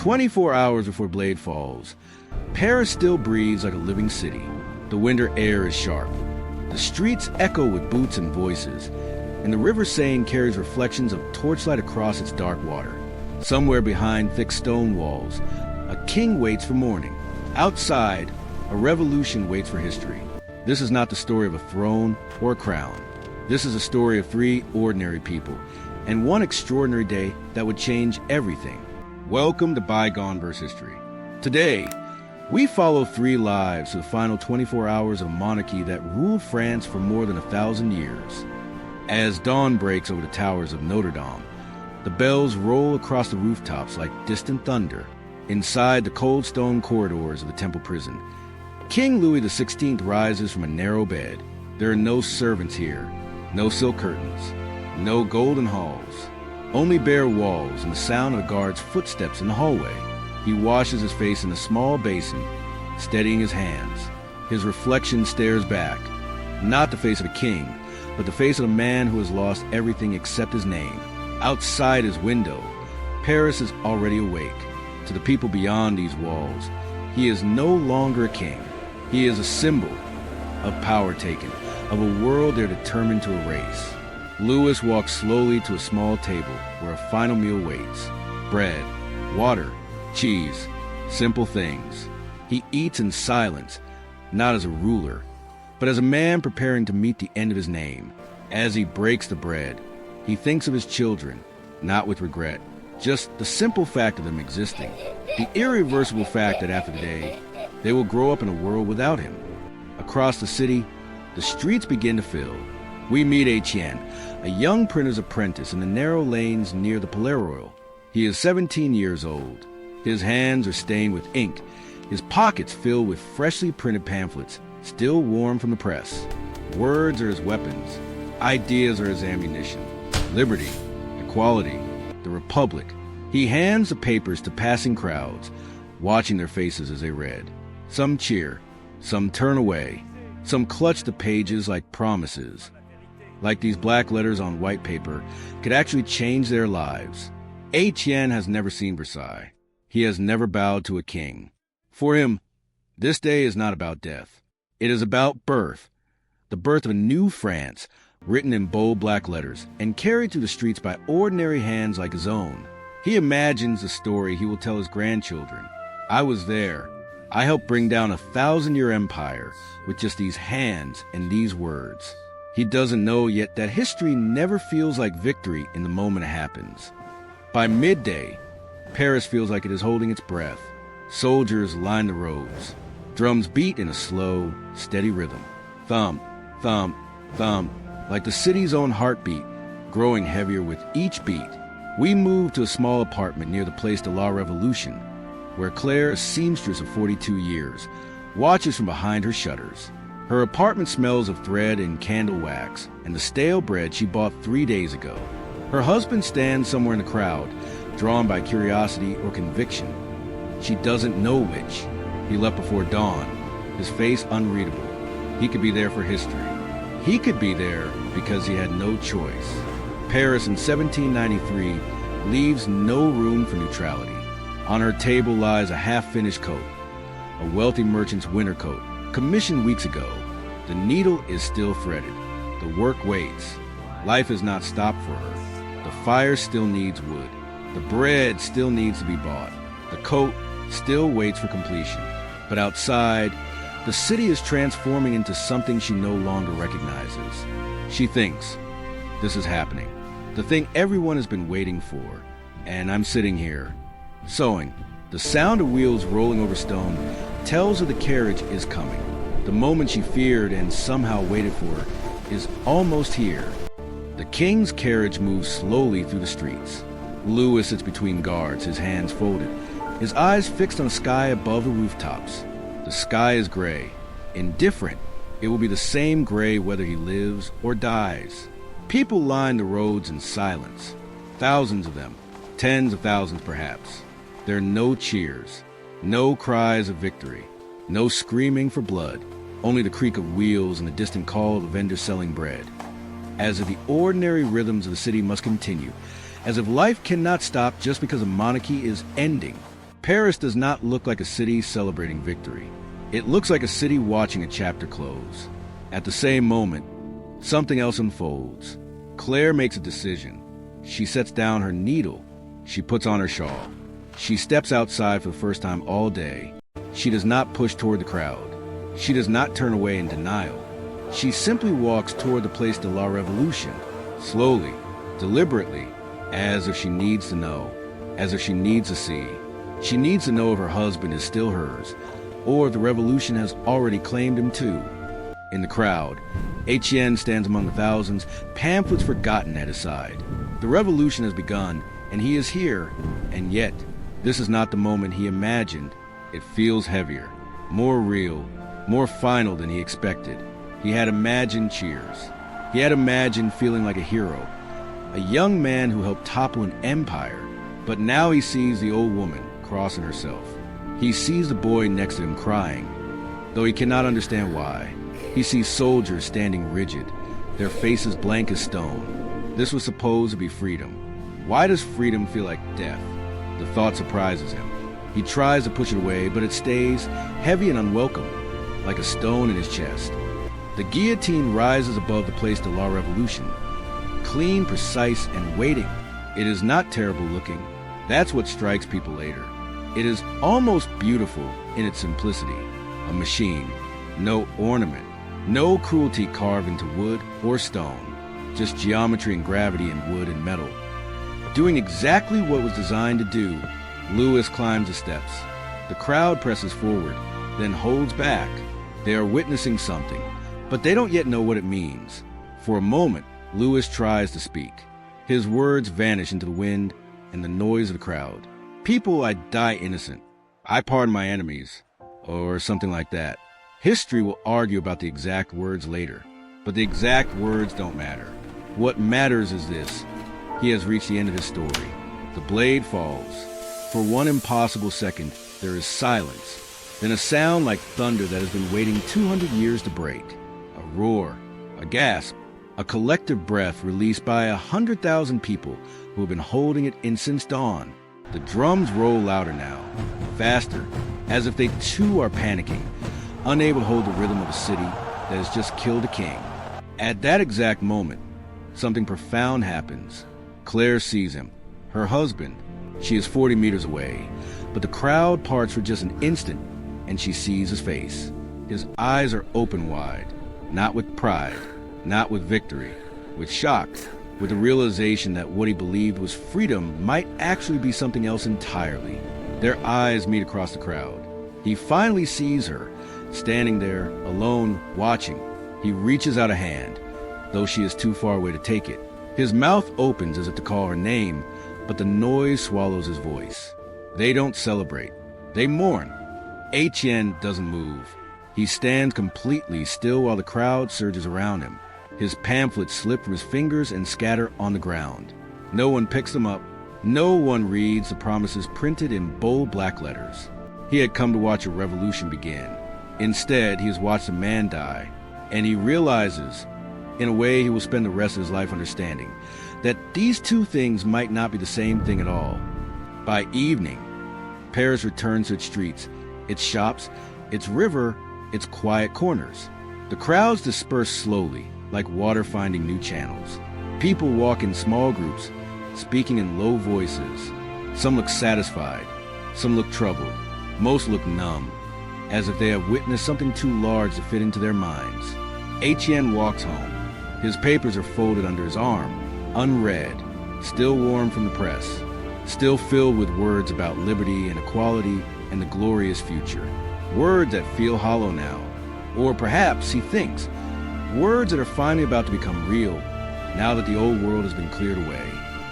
24 hours before blade falls, Paris still breathes like a living city. The winter air is sharp. The streets echo with boots and voices, and the river Seine carries reflections of torchlight across its dark water. Somewhere behind thick stone walls, a king waits for morning. Outside, a revolution waits for history. This is not the story of a throne or a crown. This is a story of three ordinary people, and one extraordinary day that would change everything. Welcome to Bygone vs. History. Today, we follow three lives to the final 24 hours of a monarchy that ruled France for more than 1,000 years. As dawn breaks over the towers of Notre Dame, the bells roll across the rooftops like distant thunder. Inside the cold stone corridors of the temple prison, King Louis XVI rises from a narrow bed. There are no servants here, no silk curtains, no golden halls, only bare walls and the sound of a guard's footsteps in the hallway. He washes his face in a small basin, steadying his hands. His reflection stares back, not the face of a king, but the face of a man who has lost everything except his name. Outside his window, Paris is already awake. To the people beyond these walls, he is no longer a king. He is a symbol of power taken, of a world they're determined to erase. Louis walks slowly to a small table where a final meal waits. Bread, water, cheese, simple things. He eats in silence, not as a ruler, but as a man preparing to meet the end of his name. As he breaks the bread, he thinks of his children, not with regret, just the simple fact of them existing, the irreversible fact that after today, they will grow up in a world without him. Across the city, the streets begin to fill. We meet Etienne, a young printer's apprentice in the narrow lanes near the Palais Royal. He is 17 years old. His hands are stained with ink, his pockets filled with freshly printed pamphlets, still warm from the press. Words are his weapons, ideas are his ammunition. Liberty, equality, the Republic. He hands the papers to passing crowds, watching their faces as they read. Some cheer, some turn away, some clutch the pages like promises. Like these black letters on white paper could actually change their lives. Etienne has never seen Versailles. He has never bowed to a king. For him, this day is not about death. It is about birth, the birth of a new France, written in bold black letters and carried through the streets by ordinary hands like his own. He imagines the story he will tell his grandchildren. I was there. I helped bring down a 1,000-year empire with just these hands and these words. He doesn't know yet that history never feels like victory in the moment it happens. By midday, Paris feels like it is holding its breath. Soldiers line the roads. Drums beat in a slow, steady rhythm. Thump, thump, thump, like the city's own heartbeat, growing heavier with each beat. We move to a small apartment near the Place de la Revolution, where Claire, a seamstress of 42 years, watches from behind her shutters. Her apartment smells of thread and candle wax and the stale bread she bought 3 days ago. Her husband stands somewhere in the crowd, drawn by curiosity or conviction. She doesn't know which. He left before dawn, his face unreadable. He could be there for history. He could be there because he had no choice. Paris in 1793 leaves no room for neutrality. On her table lies a half-finished coat, a wealthy merchant's winter coat, commissioned weeks ago. The needle is still threaded. The work waits. Life has not stopped for her. The fire still needs wood. The bread still needs to be bought. The coat still waits for completion. But outside, the city is transforming into something she no longer recognizes. She thinks, this is happening. The thing everyone has been waiting for. And I'm sitting here, sewing. The sound of wheels rolling over stone tells her the carriage is coming. The moment she feared and somehow waited for is almost here. The king's carriage moves slowly through the streets. Louis sits between guards, his hands folded, his eyes fixed on the sky above the rooftops. The sky is gray, indifferent. It will be the same gray whether he lives or dies. People line the roads in silence, thousands of them, tens of thousands perhaps. There are no cheers, no cries of victory, no screaming for blood, only the creak of wheels and the distant call of the vendor selling bread. As if the ordinary rhythms of the city must continue, as if life cannot stop just because a monarchy is ending. Paris does not look like a city celebrating victory. It looks like a city watching a chapter close. At the same moment, something else unfolds. Claire makes a decision. She sets down her needle. She puts on her shawl. She steps outside for the first time all day. She does not push toward the crowd. She does not turn away in denial. She simply walks toward the Place de la Revolution, slowly, deliberately, as if she needs to know, as if she needs to see. She needs to know if her husband is still hers, or if the revolution has already claimed him too. In the crowd, Etienne stands among the thousands, pamphlets forgotten at his side. The revolution has begun, and he is here, and yet, this is not the moment he imagined. It feels heavier, more real, more final than he expected. He had imagined cheers. He had imagined feeling like a hero, a young man who helped topple an empire. But now he sees the old woman crossing herself. He sees the boy next to him crying, though he cannot understand why. He sees soldiers standing rigid, their faces blank as stone. This was supposed to be freedom. Why does freedom feel like death? The thought surprises him. He tries to push it away, but it stays heavy and unwelcome, like a stone in his chest. The guillotine rises above the Place de la Revolution, clean, precise, and waiting. It is not terrible looking. That's what strikes people later. It is almost beautiful in its simplicity. A machine, no ornament, no cruelty carved into wood or stone, just geometry and gravity in wood and metal. Doing exactly what was designed to do, Louis climbs the steps. The crowd presses forward, then holds back. They are witnessing something, but they don't yet know what it means. For a moment, Louis tries to speak. His words vanish into the wind and the noise of the crowd. People, I die innocent. I pardon my enemies. Or something like that. History will argue about the exact words later, but the exact words don't matter. What matters is this. He has reached the end of his story. The blade falls. For one impossible second, there is silence. Then a sound like thunder that has been waiting 200 years to break. A roar, a gasp, a collective breath released by 100,000 people who have been holding it in since dawn. The drums roll louder now, faster, as if they too are panicking, unable to hold the rhythm of a city that has just killed a king. At that exact moment, something profound happens. Claire sees him, her husband. She is 40 meters away, but the crowd parts for just an instant, and she sees his face. His eyes are open wide, not with pride, not with victory, with shock, with the realization that what he believed was freedom might actually be something else entirely. Their eyes meet across the crowd. He finally sees her, standing there, alone, watching. He reaches out a hand, though she is too far away to take it. His mouth opens as if to call her name, but the noise swallows his voice. They don't celebrate. They mourn. Etienne doesn't move. He stands completely still while the crowd surges around him. His pamphlets slip from his fingers and scatter on the ground. No one picks them up. No one reads the promises printed in bold black letters. He had come to watch a revolution begin. Instead, he has watched a man die, and he realizes, in a way he will spend the rest of his life understanding, that these two things might not be the same thing at all. By evening, Paris returns to its streets, its shops, its river, its quiet corners. The crowds disperse slowly, like water finding new channels. People walk in small groups, speaking in low voices. Some look satisfied, some look troubled, most look numb, as if they have witnessed something too large to fit into their minds. Etienne walks home. His papers are folded under his arm, unread, still warm from the press, still filled with words about liberty and equality and the glorious future. Words that feel hollow now. Or perhaps, he thinks, words that are finally about to become real, now that the old world has been cleared away.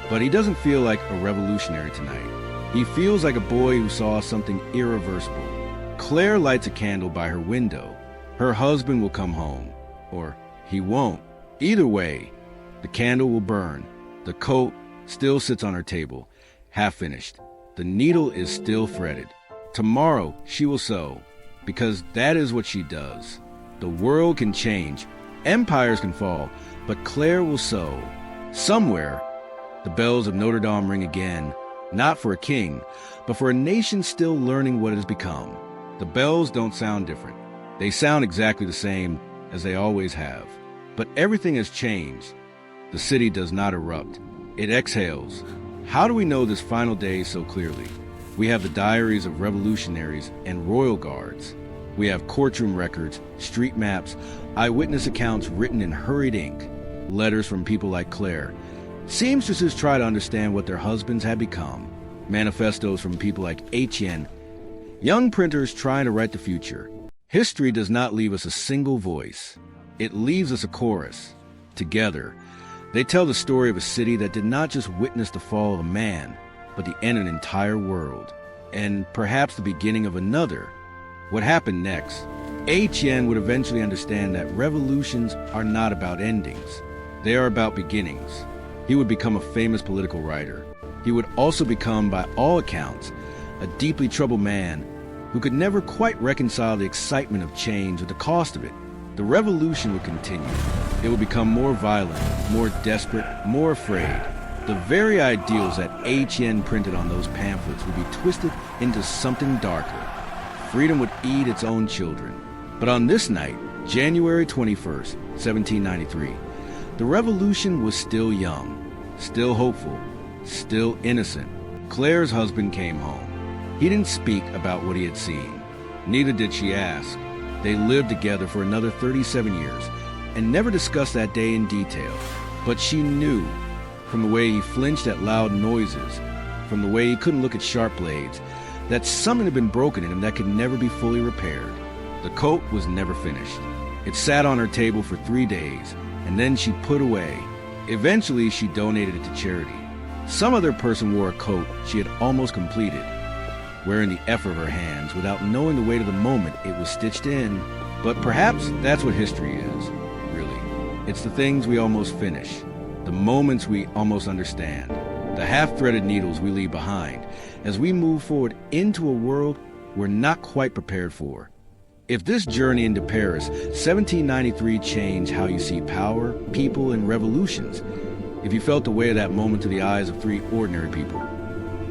But he doesn't feel like a revolutionary tonight. He feels like a boy who saw something irreversible. Claire lights a candle by her window. Her husband will come home. Or he won't. Either way, the candle will burn. The coat still sits on her table, half finished. The needle is still threaded. Tomorrow she will sew, because that is what she does. The world can change. Empires can fall, but Claire will sew. Somewhere, the bells of Notre Dame ring again, not for a king, but for a nation still learning what it has become. The bells don't sound different. They sound exactly the same as they always have. But everything has changed. The city does not erupt. It exhales. How do we know this final day so clearly? We have the diaries of revolutionaries and royal guards. We have courtroom records, street maps, eyewitness accounts written in hurried ink, letters from people like Claire. Seamstresses try to understand what their husbands had become. Manifestos from people like Etienne. Young printers trying to write the future. History does not leave us a single voice. It leaves us a chorus. Together, they tell the story of a city that did not just witness the fall of a man, but the end of an entire world, and perhaps the beginning of another. What happened next? Etienne would eventually understand that revolutions are not about endings. They are about beginnings. He would become a famous political writer. He would also become, by all accounts, a deeply troubled man who could never quite reconcile the excitement of change with the cost of it. The revolution would continue. It would become more violent, more desperate, more afraid. The very ideals that Etienne printed on those pamphlets would be twisted into something darker. Freedom would eat its own children. But on this night, January 21st, 1793, the revolution was still young, still hopeful, still innocent. Claire's husband came home. He didn't speak about what he had seen. Neither did she ask. They lived together for another 37 years and never discussed that day in detail. But she knew, from the way he flinched at loud noises, from the way he couldn't look at sharp blades, that something had been broken in him that could never be fully repaired. The coat was never finished. It sat on her table for 3 days, and then she put away. Eventually, she donated it to charity. Some other person wore a coat she had almost completed, wearing the effort of her hands without knowing the weight of the moment it was stitched in. But perhaps that's what history is, really. It's the things we almost finish, the moments we almost understand, the half-threaded needles we leave behind as we move forward into a world we're not quite prepared for. If this journey into Paris, 1793, changed how you see power, people, and revolutions, if you felt the way of that moment through the eyes of 3 ordinary people,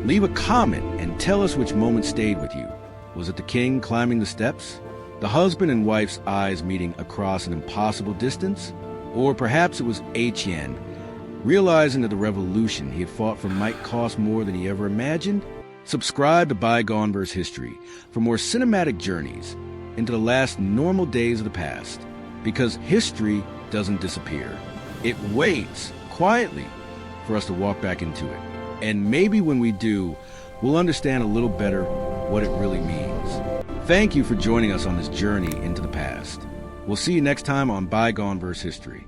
leave a comment and tell us which moment stayed with you. Was it the king climbing the steps? The husband and wife's eyes meeting across an impossible distance? Or perhaps it was Etienne, realizing that the revolution he had fought for might cost more than he ever imagined? Subscribe to Bygone vs. History for more cinematic journeys into the last normal days of the past. Because history doesn't disappear. It waits quietly for us to walk back into it. And maybe when we do, we'll understand a little better what it really means. Thank you for joining us on this journey into the past. We'll see you next time on Bygone vs. History.